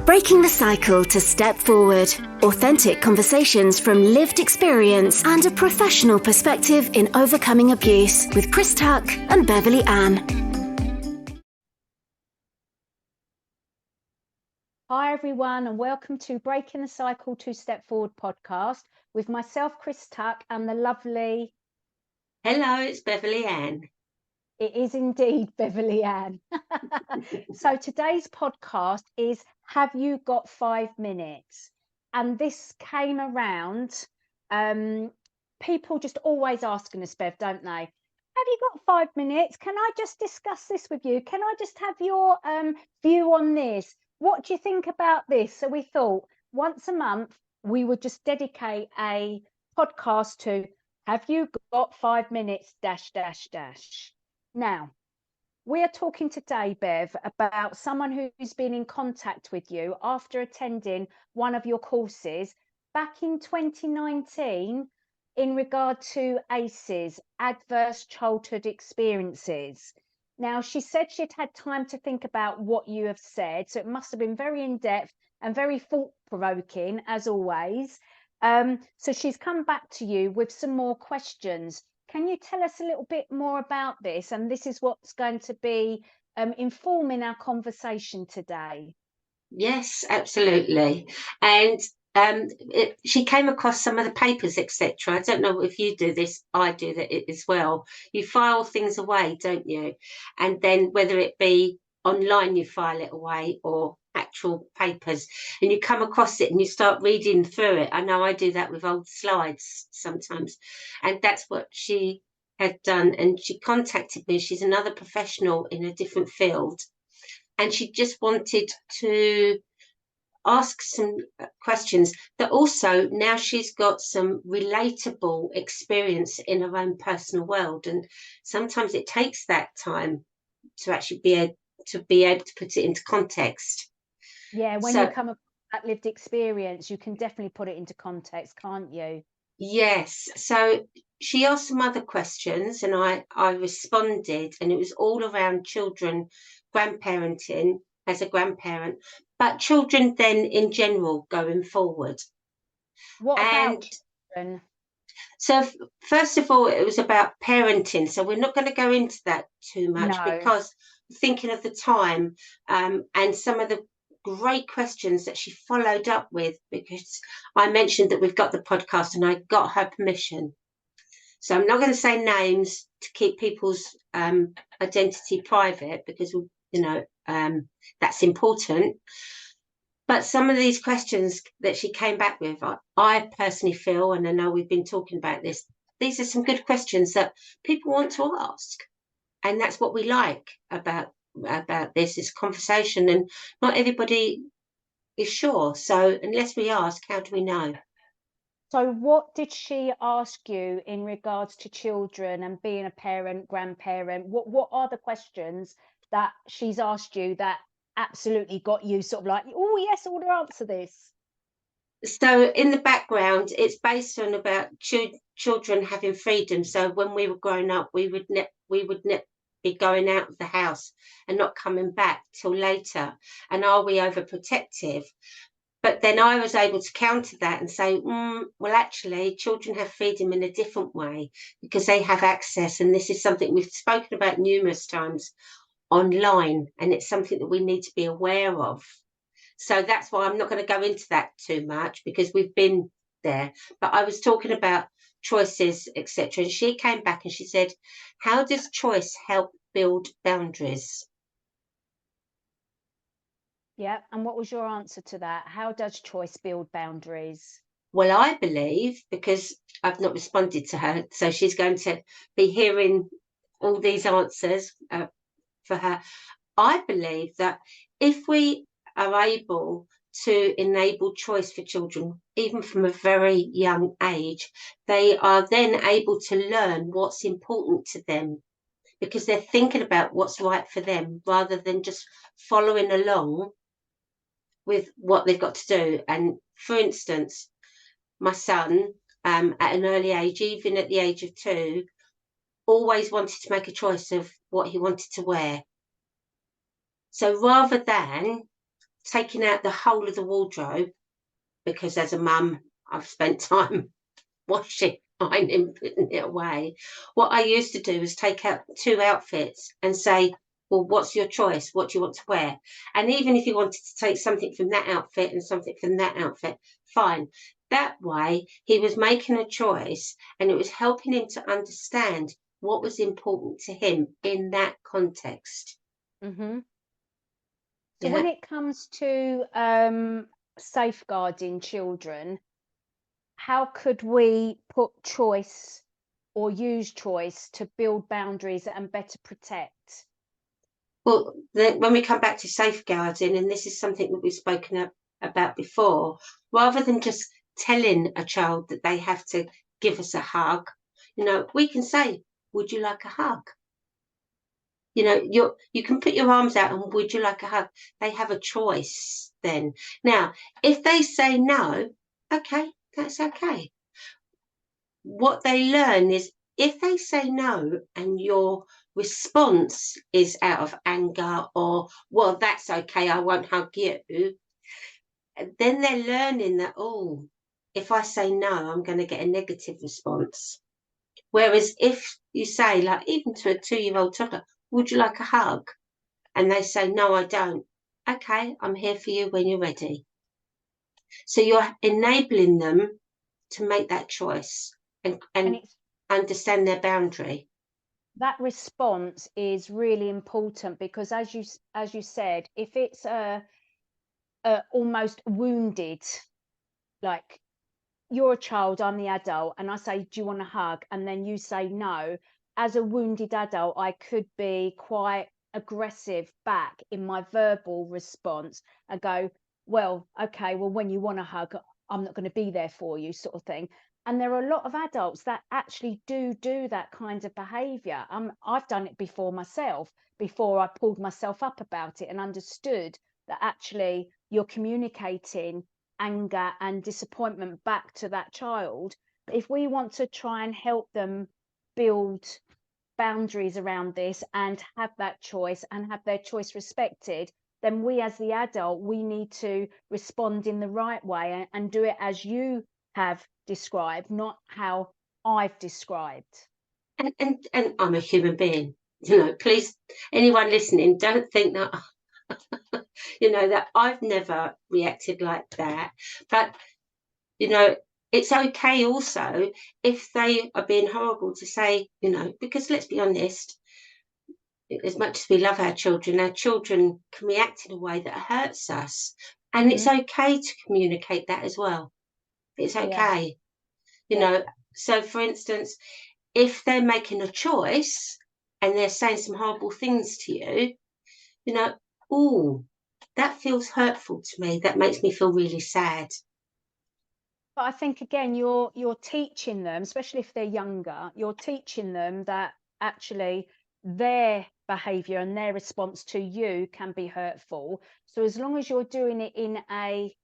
Breaking the cycle to step forward. Authentic conversations from lived experience and a professional perspective in overcoming abuse with Chris Tuck and Beverley Ann. Hi everyone, and welcome to Breaking the Cycle to Step Forward podcast with myself, Chris Tuck, and the lovely... Hello, it's Beverley Ann. It is indeed Beverley Ann. So today's podcast is Have You Got 5 Minutes? And this came around, people just always asking us, Bev, don't they? Have you got 5 minutes? Can I just discuss this with you? Can I just have your view on this? What do you think about this? So we thought once a month we would just dedicate a podcast to Have You Got 5 Minutes? Now, we are talking today, Bev, about someone who's been in contact with you after attending one of your courses back in 2019 in regard to ACEs, Adverse Childhood Experiences. Now, she said she'd had time to think about what you have said, so it must have been very in-depth and very thought-provoking, as always. So she's come back to you with some more questions. Can you tell us a little bit more about this? And this is what's going to be informing our conversation today. Yes, absolutely. And she came across some of the papers, etc. I don't know if you do this. I do that as well. You file things away, don't you? And then whether it be online, you file it away, or actual papers, and you come across it and you start reading through it. I know I do that with old slides sometimes, and that's what she had done. And she contacted me. She's another professional in a different field, and she just wanted to ask some questions that also now she's got some relatable experience in her own personal world, and sometimes it takes that time to actually be able to put it into context. Yeah, when you come across that lived experience, you can definitely put it into context, can't you? Yes. So she asked some other questions and I responded, and it was all around children, grandparenting as a grandparent, but children then in general going forward. What about children? So first of all, it was about parenting. So we're not going to go into that too much because thinking of the time and some of the great questions that she followed up with, because I mentioned that we've got the podcast and I got her permission. So I'm not going to say names to keep people's identity private, because, you know, that's important. But some of these questions that she came back with, I personally feel, and I know we've been talking about this, these are some good questions that people want to ask. And that's what we like about this is conversation, and not everybody is sure. So unless we ask, how do we know? So what did she ask you in regards to children and being a parent, grandparent? What are the questions that she's asked you that absolutely got you sort of like, oh yes, I want to answer this? So in the background, it's based on about children having freedom. So when we were growing up, we would be going out of the house and not coming back till later. And are we overprotective? But then I was able to counter that and say, well, actually, children have freedom in a different way because they have access. And this is something we've spoken about numerous times online, and it's something that we need to be aware of. So that's why I'm not going to go into that too much, because we've been there. But I was talking about choices, etc. And she came back and she said, how does choice help build boundaries? Yeah. And what was your answer to that? How does choice build boundaries? Well, I believe, because I've not responded to her, so she's going to be hearing all these answers for her. I believe that if we are able to enable choice for children, even from a very young age, they are then able to learn what's important to them, because they're thinking about what's right for them rather than just following along with what they've got to do. And for instance, my son, at an early age, even at the age of 2, always wanted to make a choice of what he wanted to wear. So rather than taking out the whole of the wardrobe, because as a mum, I've spent time washing, ironing, putting it away. What I used to do was take out 2 outfits and say, well, what's your choice? What do you want to wear? And even if you wanted to take something from that outfit and something from that outfit, fine. That way, he was making a choice, and it was helping him to understand what was important to him in that context. Mm-hmm. So when it comes to safeguarding children, how could we put choice or use choice to build boundaries and better protect? Well, when we come back to safeguarding, and this is something that we've spoken about before, rather than just telling a child that they have to give us a hug, we can say, would you like a hug? You can put your arms out and would you like a hug? They have a choice then. Now, if they say no, okay, that's okay. What they learn is if they say no and your response is out of anger or, well, that's okay, I won't hug you, then they're learning that, oh, if I say no, I'm going to get a negative response. Whereas if you say, like, even to a 2-year-old toddler, would you like a hug? And they say, no, I don't. Okay, I'm here for you when you're ready. So you're enabling them to make that choice and understand their boundary. That response is really important because, as you said, if it's almost wounded, like you're a child, I'm the adult, and I say, do you want a hug? And then you say no. As a wounded adult, I could be quite aggressive back in my verbal response and go, well, okay, well, when you want a hug, I'm not going to be there for you, sort of thing. And there are a lot of adults that actually do that kind of behavior. I've done it before myself, before I pulled myself up about it and understood that actually you're communicating anger and disappointment back to that child. If we want to try and help them build boundaries around this and have that choice and have their choice respected, then we as the adult, we need to respond in the right way and do it as you have described, not how I've described. And I'm a human being. Please, anyone listening, don't think that that I've never reacted like that. But it's okay also if they are being horrible to say, because let's be honest, as much as we love our children can react in a way that hurts us. And it's okay to communicate that as well. It's okay. So for instance, if they're making a choice and they're saying some horrible things to you, oh, that feels hurtful to me. That makes me feel really sad. But I think, again, you're teaching them, especially if they're younger, you're teaching them that actually their behavior and their response to you can be hurtful. So as long as you're doing it in a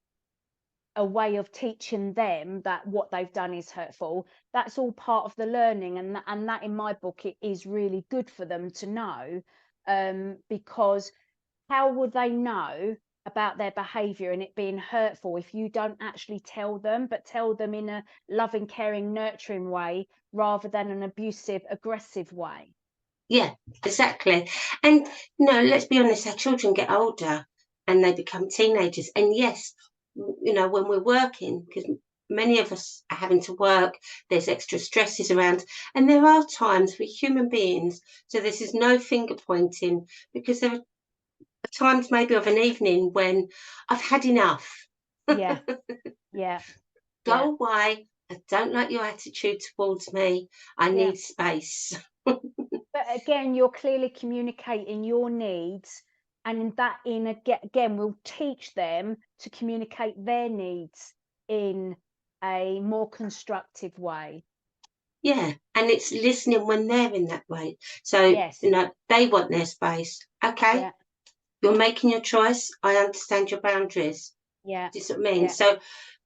way of teaching them that what they've done is hurtful, that's all part of the learning. And that in my book, it is really good for them to know, because how would they know about their behavior and it being hurtful if you don't actually tell them, but tell them in a loving, caring, nurturing way rather than an abusive, aggressive way? Yeah, exactly. And let's be honest, our children get older and they become teenagers. And yes, when we're working, because many of us are having to work, there's extra stresses around, and there are times we're human beings, so this is no finger pointing, because there are times maybe of an evening when I've had enough. Yeah. Go away. I don't like your attitude towards me. I need space. But again, you're clearly communicating your needs, and again, we'll teach them to communicate their needs in a more constructive way. Yeah, and it's listening when they're in that way. So, they want their space. Okay, you're making your choice. I understand your boundaries. Yeah. Do you see what I mean? Yeah. So,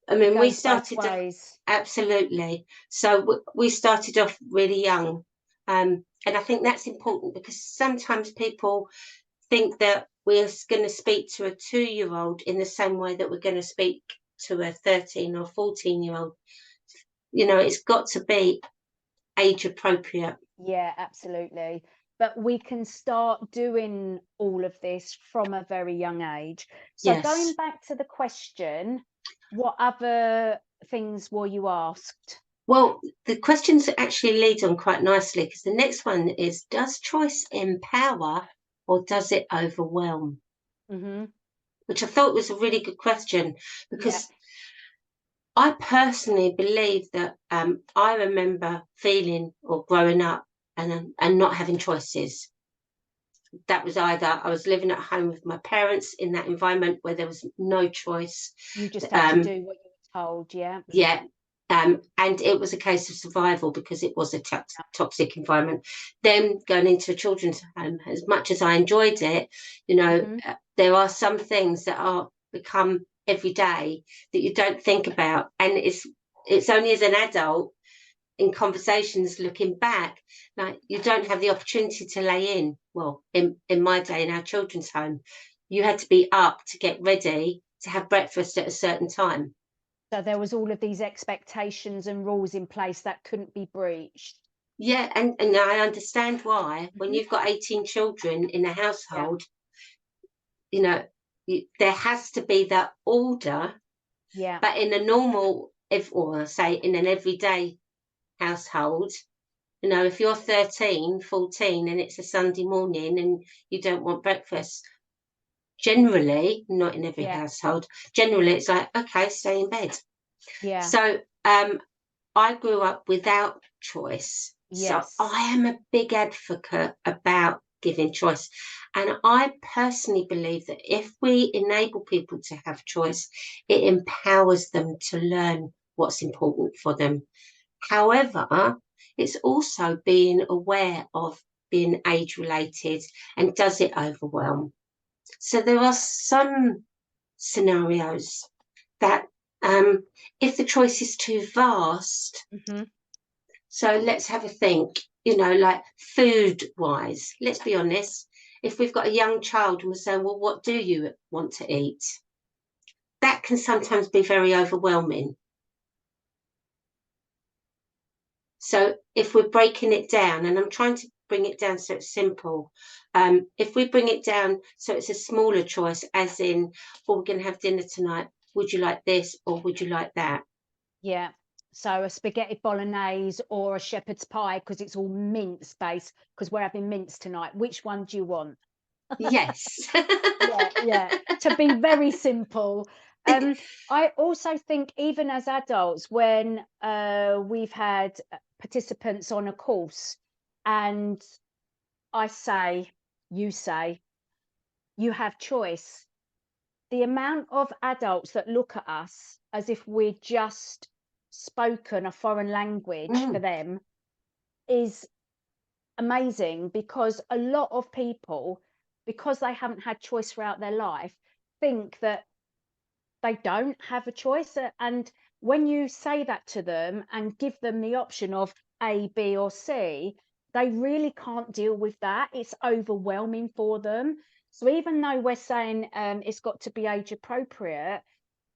I mean, we started absolutely. So we started off really young, and I think that's important because sometimes people think that we're going to speak to a 2-year-old in the same way that we're going to speak to a 13 or 14-year-old. You know, it's got to be age appropriate. Yeah, absolutely. But we can start doing all of this from a very young age. So Yes. going back to the question, what other things were you asked? Well, the questions actually lead on quite nicely, because the next one is, does choice empower or does it overwhelm? Mm-hmm. Which I thought was a really good question, because I personally believe that I remember feeling or growing up and not having choices. That was either I was living at home with my parents in that environment where there was no choice. You just had to do what you were told, yeah? Yeah. And it was a case of survival because it was a toxic environment. Then going into a children's home, as much as I enjoyed it, you know, there are some things that are become every day that you don't think about. And it's only as an adult in conversations looking back, like you don't have the opportunity to lay in. Well, in my day, in our children's home, you had to be up to get ready to have breakfast at a certain time. So there was all of these expectations and rules in place that couldn't be breached. Yeah, and I understand why. When you've got 18 children in a household, you know, there has to be that order. Yeah. But in a normal, or say in an everyday household, you know, if you're 13, 14 and it's a Sunday morning and you don't want breakfast, generally, not in every household, generally it's like, okay, stay in bed. Yeah. So I grew up without choice. Yes. So I am a big advocate about giving choice. And I personally believe that if we enable people to have choice, it empowers them to learn what's important for them. However, it's also being aware of being age related and does it overwhelm? So there are some scenarios that if the choice is too vast, so let's have a think, you know, like food wise, let's be honest. If we've got a young child and we're saying, well, what do you want to eat? That can sometimes be very overwhelming. So if we're breaking it down, and I'm trying to bring it down so it's simple, if we bring it down so it's a smaller choice, as in, well, we're going to have dinner tonight, would you like this or would you like that? Yeah. So a spaghetti bolognese or a shepherd's pie, because it's all mince based, because we're having mince tonight. Which one do you want? Yes. Yeah. To be very simple. I also think even as adults, when we've had participants on a course and I say, you say, you have choice, the amount of adults that look at us as if we're just spoken a foreign language for them is amazing, because a lot of people, because they haven't had choice throughout their life, think that they don't have a choice. And when you say that to them and give them the option of A, B, or C, they really can't deal with that. It's overwhelming for them. So even though we're saying it's got to be age appropriate,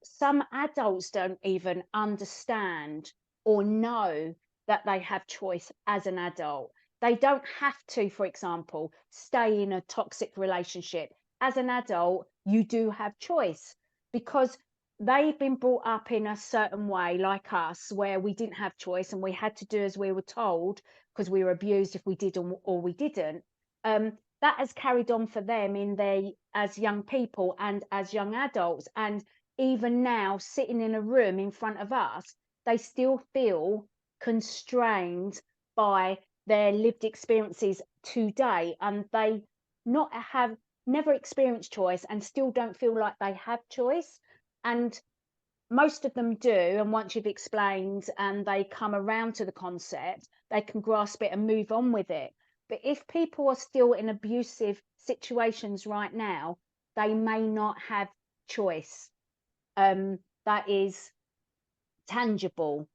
some adults don't even understand or know that they have choice as an adult. They don't have to, for example, stay in a toxic relationship. As an adult, you do have choice, because they've been brought up in a certain way, like us, where we didn't have choice and we had to do as we were told because we were abused if we did or we didn't. That has carried on for them in their as young people and as young adults. And even now, sitting in a room in front of us, they still feel constrained by their lived experiences today, and they not have never experienced choice and still don't feel like they have choice. And most of them do, and once you've explained and they come around to the concept, they can grasp it and move on with it. But if people are still in abusive situations right now, they may not have choice that is tangible.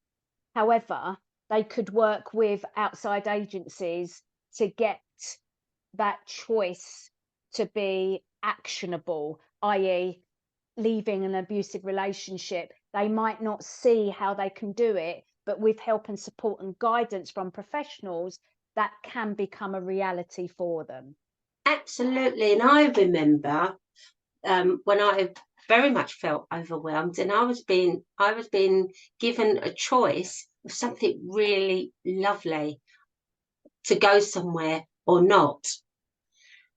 However, they could work with outside agencies to get that choice to be actionable, i.e. leaving an abusive relationship. They might not see how they can do it, but with help and support and guidance from professionals, that can become a reality for them. Absolutely. And I remember when I very much felt overwhelmed, and I was being given a choice of something really lovely, to go somewhere or not.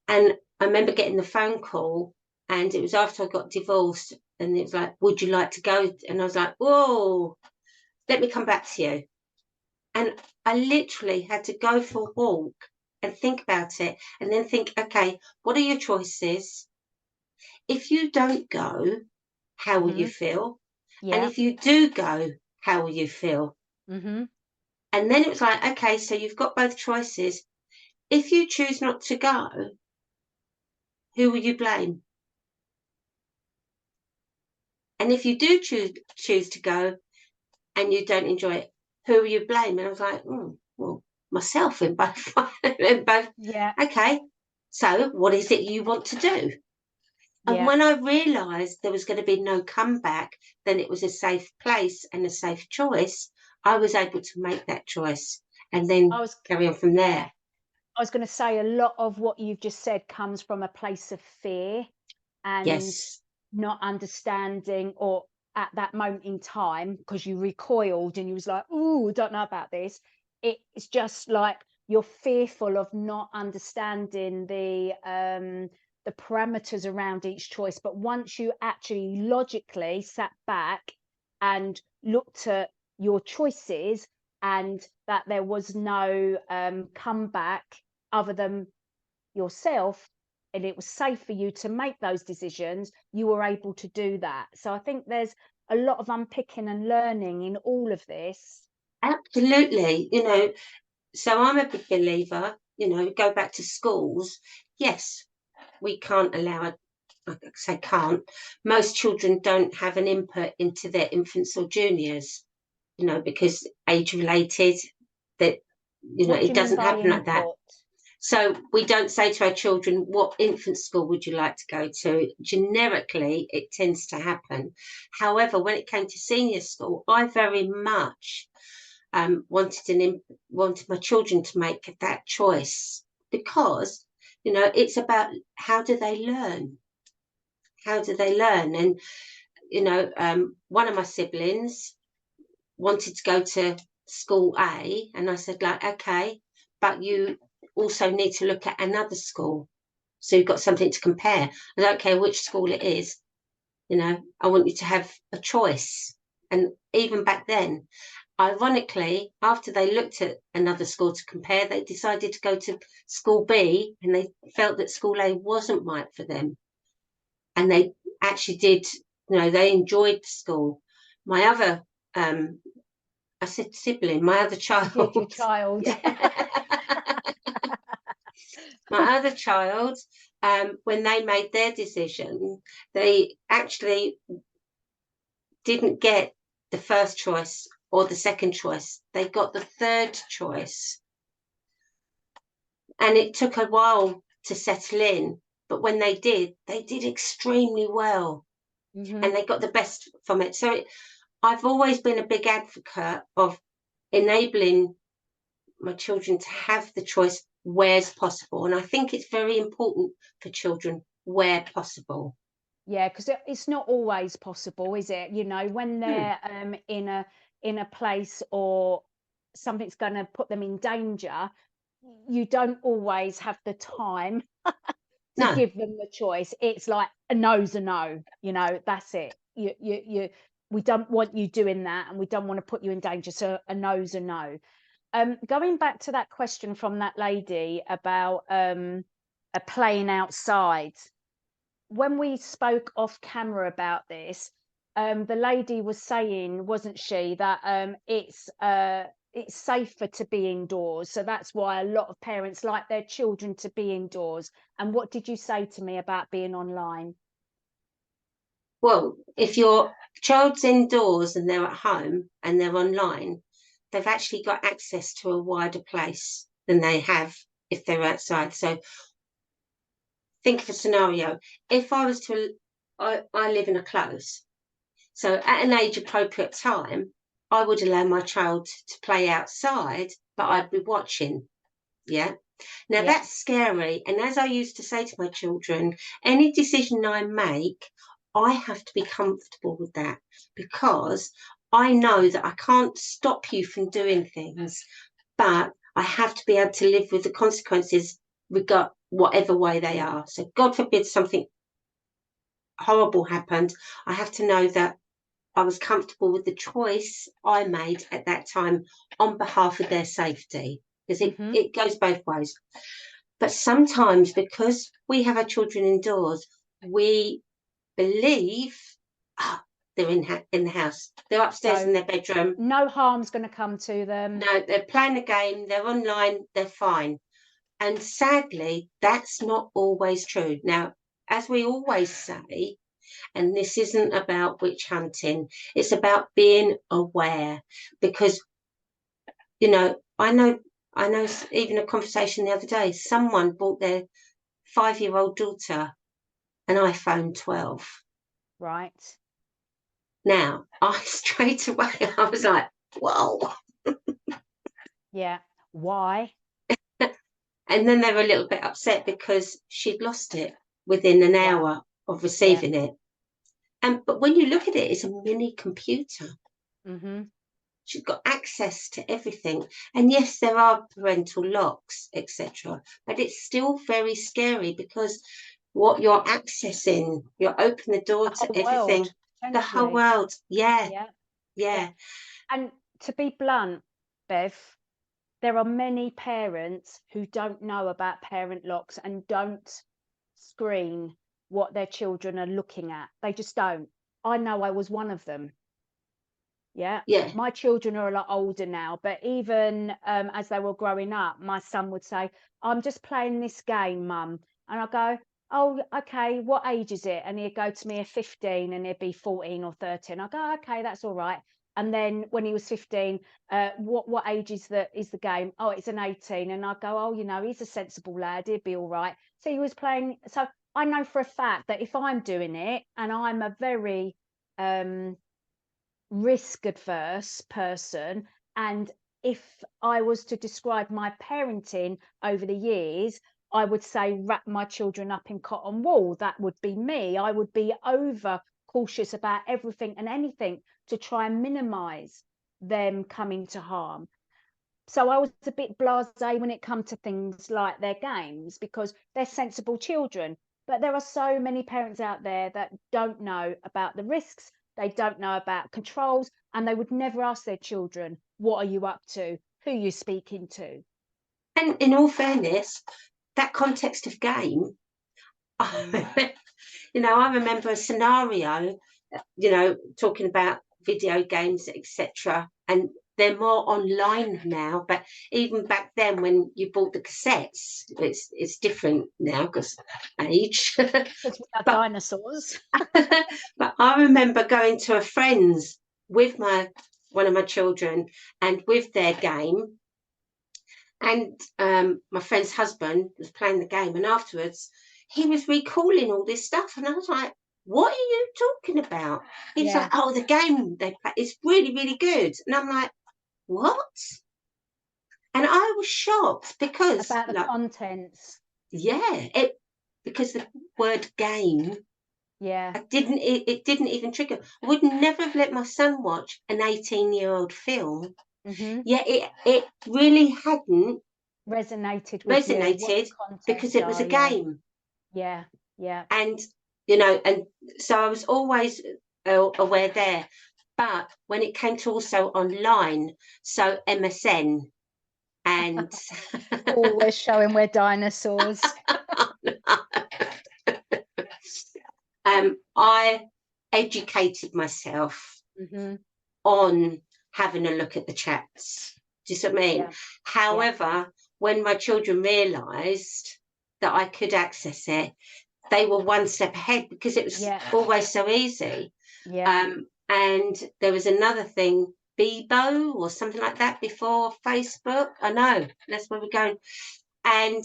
And I remember getting the phone call, and it was after I got divorced, and it was like, would you like to go? And I was like, whoa, let me come back to you. And I literally had to go for a walk and think about it, and then think, okay, what are your choices? If you don't go, how will you feel? Yeah. And if you do go, how will you feel? Mm-hmm. And then it was like, okay, so you've got both choices. If you choose not to go, who will you blame? And if you do choose to go and you don't enjoy it, who will you blame? And I was like, well, myself in both. in both. Yeah. Okay, so what is it you want to do? And when I realised there was going to be no comeback, then it was a safe place and a safe choice, I was able to make that choice and then carry on from there. I was going to say, a lot of what you've just said comes from a place of fear and not understanding, or at that moment in time, because you recoiled and you was like, "Ooh, don't know about this." It's just like you're fearful of not understanding the parameters around each choice. But once you actually logically sat back and looked at your choices, and that there was no comeback other than yourself, and it was safe for you to make those decisions, you were able to do that. So I think there's a lot of unpicking and learning in all of this. Absolutely. So I'm a big believer, go back to schools. Yes, we can't allow, I say can't, most children don't have an input into their infants or juniors, because age related, that, it doesn't happen like that. So we don't say to our children, what infant school would you like to go to? Generically, it tends to happen. However, when it came to senior school, I very much wanted my children to make that choice, because, it's about how do they learn? How do they learn? And, one of my siblings wanted to go to school A, and I said, like, okay, but you also need to look at another school, so you've got something to compare. I don't care which school it is, I want you to have a choice. And even back then, ironically, after they looked at another school to compare, they decided to go to school B, and they felt that school A wasn't right for them. And they actually did, they enjoyed school. My other I said sibling, my other child. You did, your child. My other child, when they made their decision, they actually didn't get the first choice or the second choice. They got the third choice. And it took a while to settle in. But when they did extremely well. Mm-hmm. And they got the best from it. So I've always been a big advocate of enabling my children to have the choice where's possible. And I think it's very important for children where possible. Yeah, because it's not always possible, is it? When they're in a place or something's going to put them in danger, you don't always have the time to give them the choice. It's like a no's a no, that's it. We don't want you doing that, and we don't want to put you in danger, so a no's a no. Going back to that question from that lady about playing outside, when we spoke off camera about this, the lady was saying, wasn't she, that it's safer to be indoors, so that's why a lot of parents like their children to be indoors. And what did you say to me about being online? Well, if your child's indoors and they're at home and they're online, they've actually got access to a wider place than they have if they're outside. So think of a scenario. If I was to, I live in a close. So at an age appropriate time, I would allow my child to play outside, but I'd be watching. Yeah. Now that's scary. And as I used to say to my children, any decision I make, I have to be comfortable with that, because I know that I can't stop you from doing things, but I have to be able to live with the consequences, regard whatever way they are. So God forbid something horrible happened, I have to know that I was comfortable with the choice I made at that time on behalf of their safety, because it goes both ways. But sometimes, because we have our children indoors, we believe they're in the house. They're upstairs in their bedroom. No harm's going to come to them. No, they're playing a game. They're online. They're fine. And sadly, that's not always true. Now, as we always say, and this isn't about witch hunting, it's about being aware. Because, I know even a conversation the other day, someone bought their 5-year-old daughter an iPhone 12. Right. Now, straight away, I was like, whoa. Yeah. Why? And then they were a little bit upset because she'd lost it within an hour of receiving it. But when you look at it, it's a mini computer. She's got access to everything. And yes, there are parental locks, etc. But it's still very scary, because what you're accessing, you open the door to everything. The whole world. Yeah. And to be blunt, Bev, there are many parents who don't know about parent locks and don't screen what their children are looking at. They just don't. I know I was one of them. Yeah. My children are a lot older now, but even as they were growing up, my son would say, I'm just playing this game, Mum. And I go, oh, okay, what age is it? And he'd go to me at 15 and he'd be 14 or 13. I go, okay, that's all right. And then when he was 15, what age is the game? Oh, it's an 18. And I go, oh, he's a sensible lad, he'd be all right. So he was playing. So I know for a fact that if I'm doing it, and I'm a very risk adverse person, and if I was to describe my parenting over the years, I would say wrap my children up in cotton wool. That would be me. I would be over cautious about everything and anything to try and minimize them coming to harm. So I was a bit blasé when it comes to things like their games, because they're sensible children. But there are so many parents out there that don't know about the risks. They don't know about controls, and they would never ask their children, what are you up to? Who are you speaking to? And in all fairness, that context of game, I remember a scenario, talking about video games, etc. And they're more online now, but even back then when you bought the cassettes, it's different now because age. Because we are dinosaurs. But I remember going to a friend's with one of my children and with their game, and my friend's husband was playing the game, and afterwards he was recalling all this stuff, and I was like, what are you talking about? He was like, oh, the game they play is really, really good. And I'm like, what? And I was shocked because about the contents. Because the word game, it didn't even trigger. I would never have let my son watch an 18-year-old film. It really hadn't resonated because it was a game. And and so I was always aware there. But when it came to also online, so MSN and always showing we're dinosaurs. I educated myself on having a look at the chats. Do you see what I mean? However, when my children realised that I could access it, they were one step ahead because it was always so easy. And there was another thing, Bebo or something like that before Facebook. I know, that's where we're going. And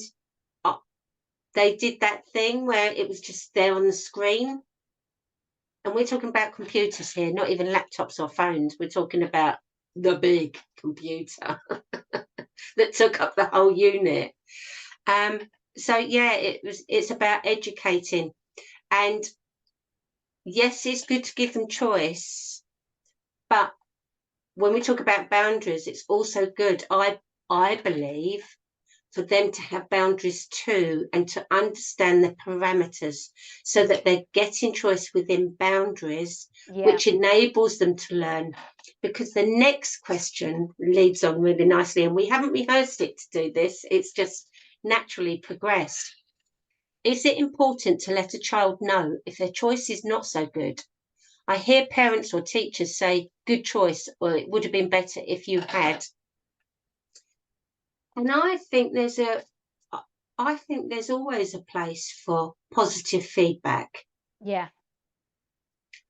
they did that thing where it was just there on the screen. And we're talking about computers here, not even laptops or phones. We're talking about the big computer that took up the whole unit. So yeah, it's about educating. And yes, it's good to give them choice, but when we talk about boundaries, it's also good, I believe, for them to have boundaries too, and to understand the parameters so that they're getting choice within boundaries, which enables them to learn. Because the next question leads on really nicely, and we haven't rehearsed it to do this, it's just naturally progressed. Is it important to let a child know if their choice is not so good? I hear parents or teachers say, good choice, or it would have been better if you had. And I think there's always a place for positive feedback. Yeah.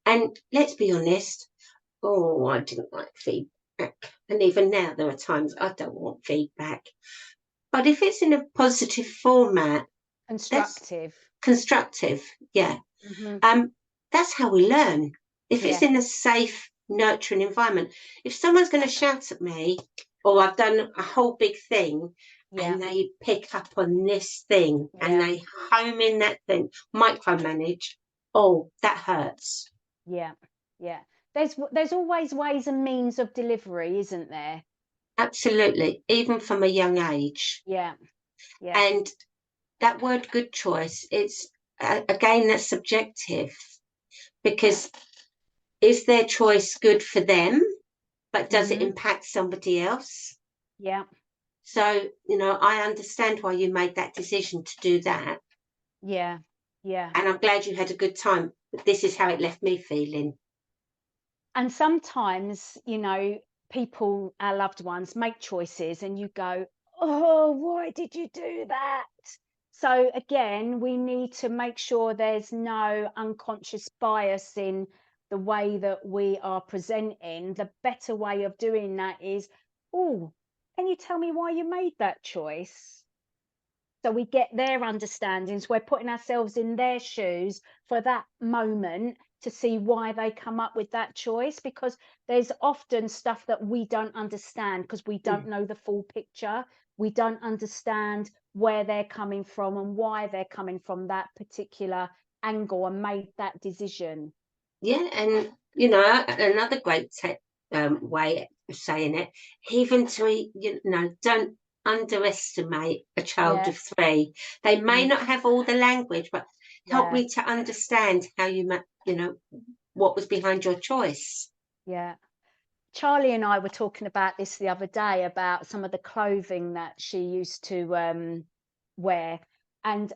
And let's be honest, I didn't like feedback. And even now there are times I don't want feedback. But if it's in a positive format, constructive, yeah. That's how we learn. If it's in a safe, nurturing environment. If someone's going to shout at me, or I've done a whole big thing, and they pick up on this thing, and they home in that thing, micromanage, that hurts. Yeah. There's always ways and means of delivery, isn't there? Absolutely, even from a young age. Yeah. And that word good choice, it's again, that's subjective, because is their choice good for them, but does it impact somebody else? Yeah. So, I understand why you made that decision to do that. Yeah. And I'm glad you had a good time, but this is how it left me feeling. And sometimes, people, our loved ones, make choices and you go, oh, why did you do that? So again, we need to make sure there's no unconscious bias in the way that we are presenting. The better way of doing that is, oh, can you tell me why you made that choice? So we get their understandings. We're putting ourselves in their shoes for that moment to see why they come up with that choice, because there's often stuff that we don't understand because we don't know the full picture. We don't understand where they're coming from and why they're coming from that particular angle and made that decision. Yeah, and another great way of saying it, even to don't underestimate a child of 3. They may not have all the language, but help me to understand how what was behind your choice. Yeah. Charlie and I were talking about this the other day, about some of the clothing that she used to wear. And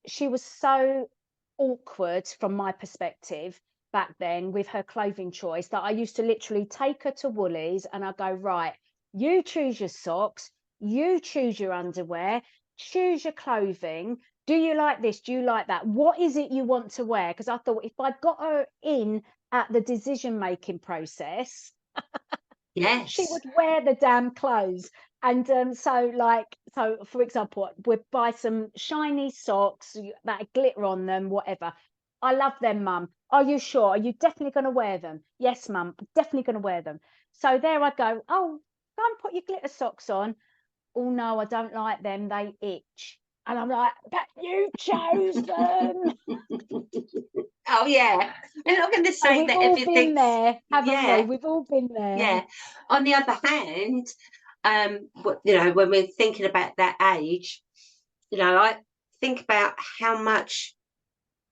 she was so awkward from my perspective back then with her clothing choice that I used to literally take her to Woolies and I go, right, you choose your socks, you choose your underwear, choose your clothing. Do you like this? Do you like that? What is it you want to wear? Because I thought if I'd got her in at the decision-making process, yes, she would wear the damn clothes. And so for example, we'd buy some shiny socks that glitter on them, whatever. I love them, Mum. Are you sure? Are you definitely going to wear them? Yes, Mum, I'm definitely going to wear them. So there I go. Oh, go and put your glitter socks on. Oh no, I don't like them. They itch. And I'm like, but you chose them. Oh yeah, I'm not going to say that everything. We've all been there, haven't we? We've all been there. Yeah. On the other hand, when we're thinking about that age, I think about how much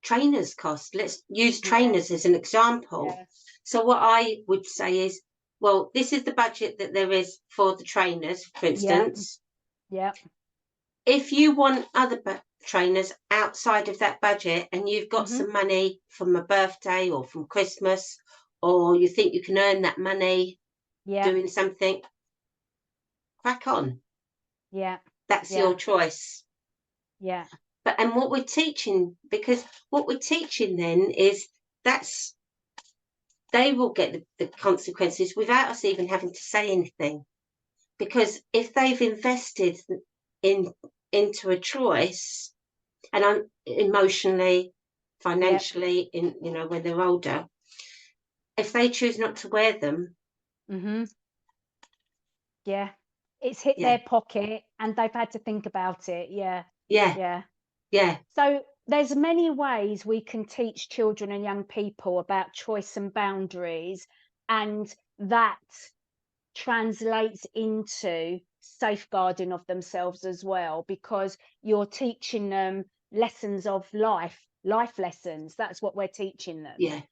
trainers cost. Let's use trainers as an example. Yeah. So what I would say is, well, this is the budget that there is for the trainers, for instance. Yeah. If you want other trainers outside of that budget and you've got some money from a birthday or from Christmas, or you think you can earn that money doing something, crack on. Yeah. That's your choice. Yeah. And what we're teaching, because what we're teaching then is they will get the consequences without us even having to say anything. Because if they've invested into a choice, and I'm emotionally, financially, in when they're older, if they choose not to wear them, yeah, it's hit their pocket and they've had to think about it. Yeah. So there's many ways we can teach children and young people about choice and boundaries, and that translates into safeguarding of themselves as well, because you're teaching them lessons of life lessons. That's what we're teaching them.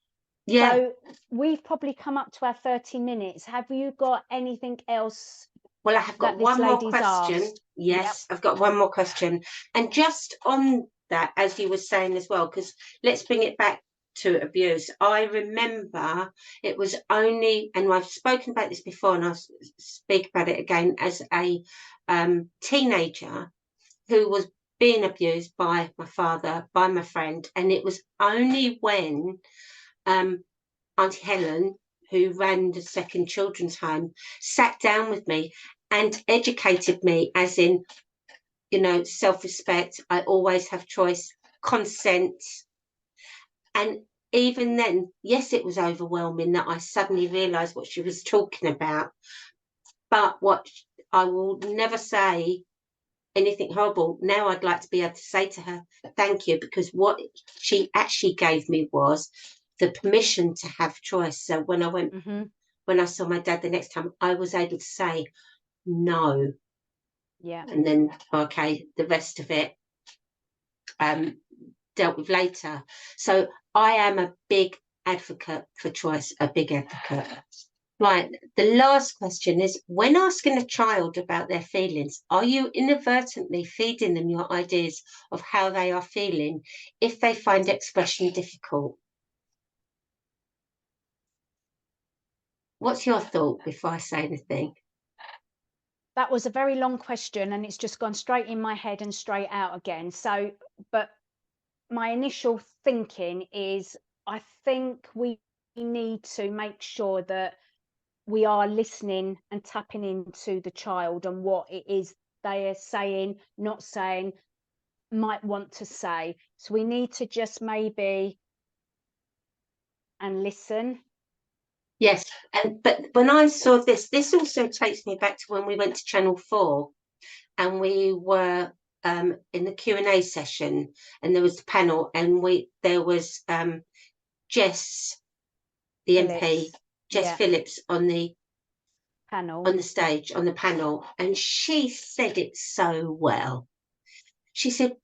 So we've probably come up to our 30 minutes. Have you got anything else? Well, I have got one more question. Yes, I've got one more question. And just on that, as you were saying as well, because let's bring it back to abuse. I remember it was only, and I've spoken about this before, and I'll speak about it again, as a teenager who was being abused by my father, by my friend. And it was only when Auntie Helen, who ran the second children's home, sat down with me and educated me, as in, self-respect, I always have choice, consent. And even then, yes, it was overwhelming that I suddenly realised what she was talking about. But what I will never say anything horrible. Now I'd like to be able to say to her, thank you, because what she actually gave me was the permission to have choice. So when I went, when I saw my dad the next time, I was able to say no. And then, okay, the rest of it dealt with later. So I am a big advocate for choice, a big advocate. Right, the last question is, when asking a child about their feelings, are you inadvertently feeding them your ideas of how they are feeling if they find expression difficult? What's your thought before I say anything? That was a very long question, and it's just gone straight in my head and straight out again. So, but my initial thinking is, I think we need to make sure that we are listening and tapping into the child and what it is they are saying, not saying, might want to say. So we need to just maybe and listen. Yes, but when I saw this also takes me back to when we went to Channel 4 and we were in the Q&A session, and there was the panel, and there was Jess, the MP, Jess Phillips on the panel, on the stage, on the panel, and she said it so well. She said,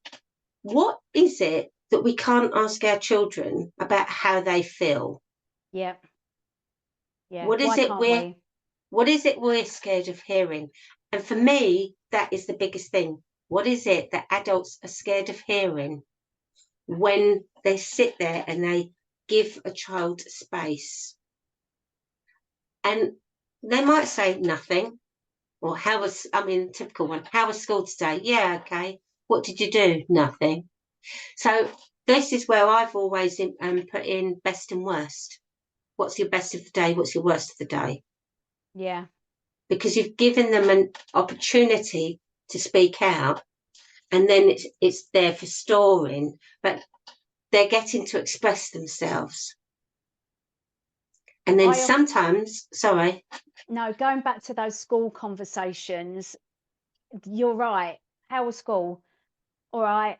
what is it that we can't ask our children about how they feel? Yeah. What is it we're scared of hearing? And for me, that is the biggest thing. What is it that adults are scared of hearing when they sit there and they give a child space? And they might say nothing, or typical one, how was school today? Yeah, okay. What did you do? Nothing. So this is where I've always put in best and worst. What's your best of the day? What's your worst of the day? Yeah. Because you've given them an opportunity to speak out, and then it's there for storing, but they're getting to express themselves. And then sometimes, sorry. No, going back to those school conversations, you're right. How was school? All right.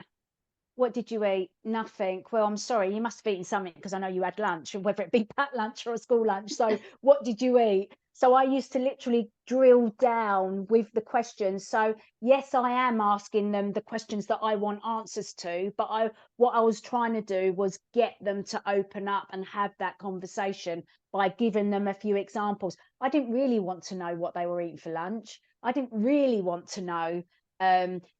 What did you eat? Nothing. Well, I'm sorry, you must have eaten something because I know you had lunch, whether it be packed lunch or a school lunch. So what did you eat? So I used to literally drill down with the questions. So yes, I am asking them the questions that I want answers to, but what I was trying to do was get them to open up and have that conversation by giving them a few examples. I didn't really want to know what they were eating for lunch. I didn't really want to know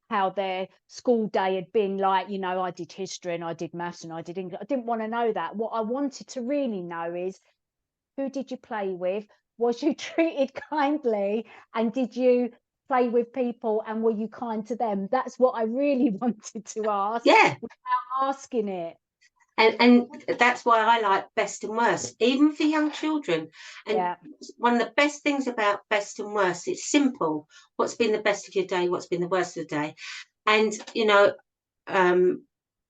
how their school day had been. Like, I did history and I did maths and I did English. I didn't want to know that. What I wanted to really know is, who did you play with? Was you treated kindly? And did you play with people and were you kind to them? That's what I really wanted to ask. Yeah. Without asking it. And that's why I like best and worst, even for young children. And one of the best things about best and worst, it's simple. What's been the best of your day? What's been the worst of the day? And,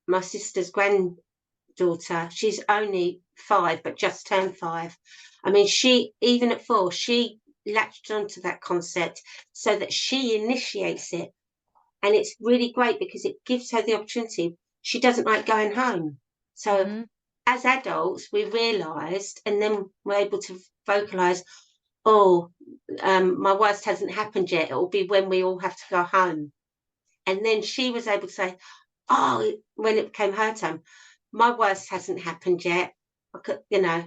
my sister's granddaughter. She's only 5, but just turned 5. I mean, she, even at 4, she latched onto that concept so that she initiates it. And it's really great because it gives her the opportunity. She doesn't like going home. So as adults, we realised, and then we're able to vocalise, my worst hasn't happened yet. It will be when we all have to go home. And then she was able to say, when it became her time, my worst hasn't happened yet. You know,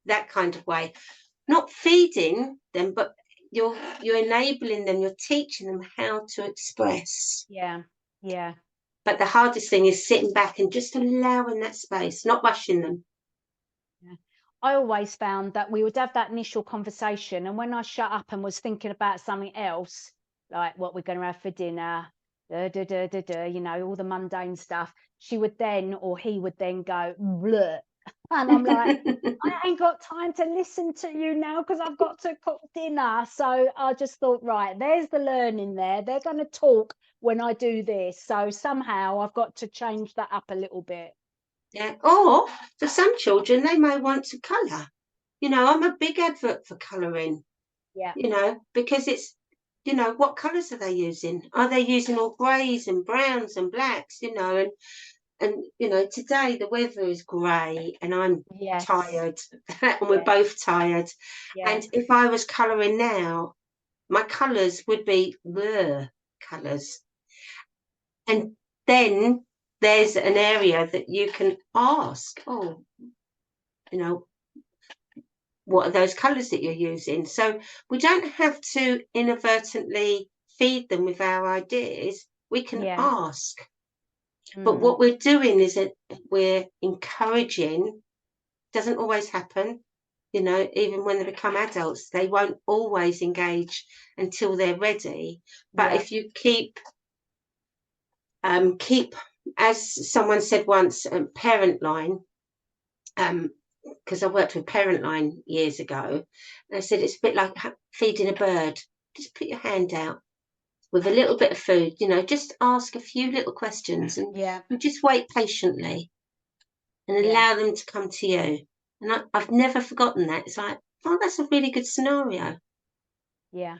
that kind of way. Not feeding them, but you're enabling them, you're teaching them how to express. Yeah. But the hardest thing is sitting back and just allowing that space, not rushing them. Yeah. I always found that we would have that initial conversation, and when I shut up and was thinking about something else, like what we're going to have for dinner, you know, all the mundane stuff, she would then, or he would then go, bleh. And I'm like, I ain't got time to listen to you now because I've got to cook dinner. So I just thought, right, there's the learning there. They're going to talk when I do this. So somehow I've got to change that up a little bit. Yeah. Or for some children, they may want to colour. You know, I'm a big advert for colouring. Yeah. You know, because it's, you know, what colours are they using? Are they using all greys and browns and blacks? You know, and you know, today the weather is grey and I'm tired and we're both tired. And if I was colouring now, my colours would be blur colours. And then there's an area that you can ask, you know, what are those colours that you're using? So we don't have to inadvertently feed them with our ideas. We can ask. But what we're doing is that we're encouraging. Doesn't always happen, you know, even when they become adults, they won't always engage until they're ready. But if you keep, as someone said once, parent line, because I worked with Parent Line years ago, and I said it's a bit like feeding a bird. Just put your hand out with a little bit of food, you know, just ask a few little questions and just wait patiently and allow them to come to you. And I've never forgotten that. It's like, oh, that's a really good scenario. Yeah.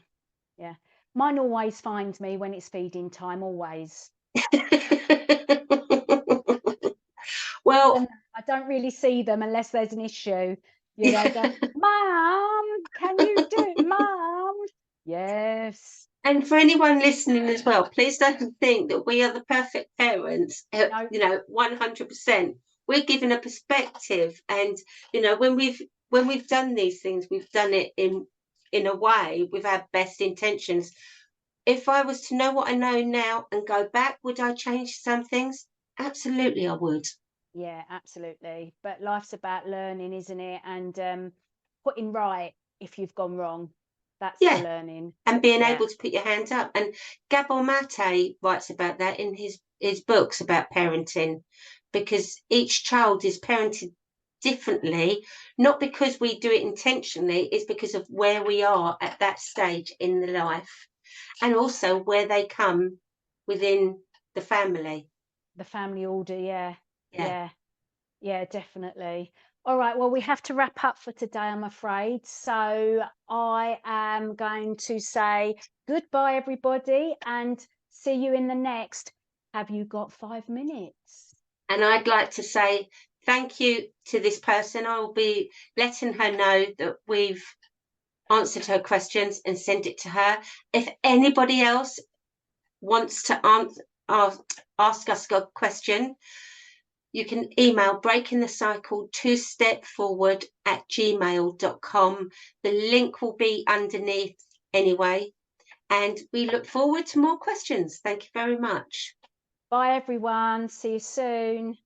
Mine always finds me when it's feeding time, always. Well, I don't really see them unless there's an issue. You know, go, Mum, can you do it, Mum? Yes. And for anyone listening as well, please don't think that we are the perfect parents. No. You know, 100%. We're given a perspective, and you know, when we've done these things, we've done it in a way with our best intentions. If I was to know what I know now and go back, would I change some things? Absolutely, I would. Yeah, absolutely. But life's about learning, isn't it? And putting right if you've gone wrong. That's the learning. And being able to put your hand up. And Gabor Mate writes about that in his books about parenting, because each child is parented differently, not because we do it intentionally, it's because of where we are at that stage in the life, and also where they come within the family. The family order, yeah, definitely. All right, well, we have to wrap up for today, I'm afraid. So I am going to say goodbye, everybody, and see you in the next Have You Got 5 Minutes? And I'd like to say thank you to this person. I will be letting her know that we've answered her questions and send it to her. If anybody else wants to ask us a question, you can email BreakingTheCycleToStepForward@gmail.com. The link will be underneath anyway. And we look forward to more questions. Thank you very much. Bye, everyone. See you soon.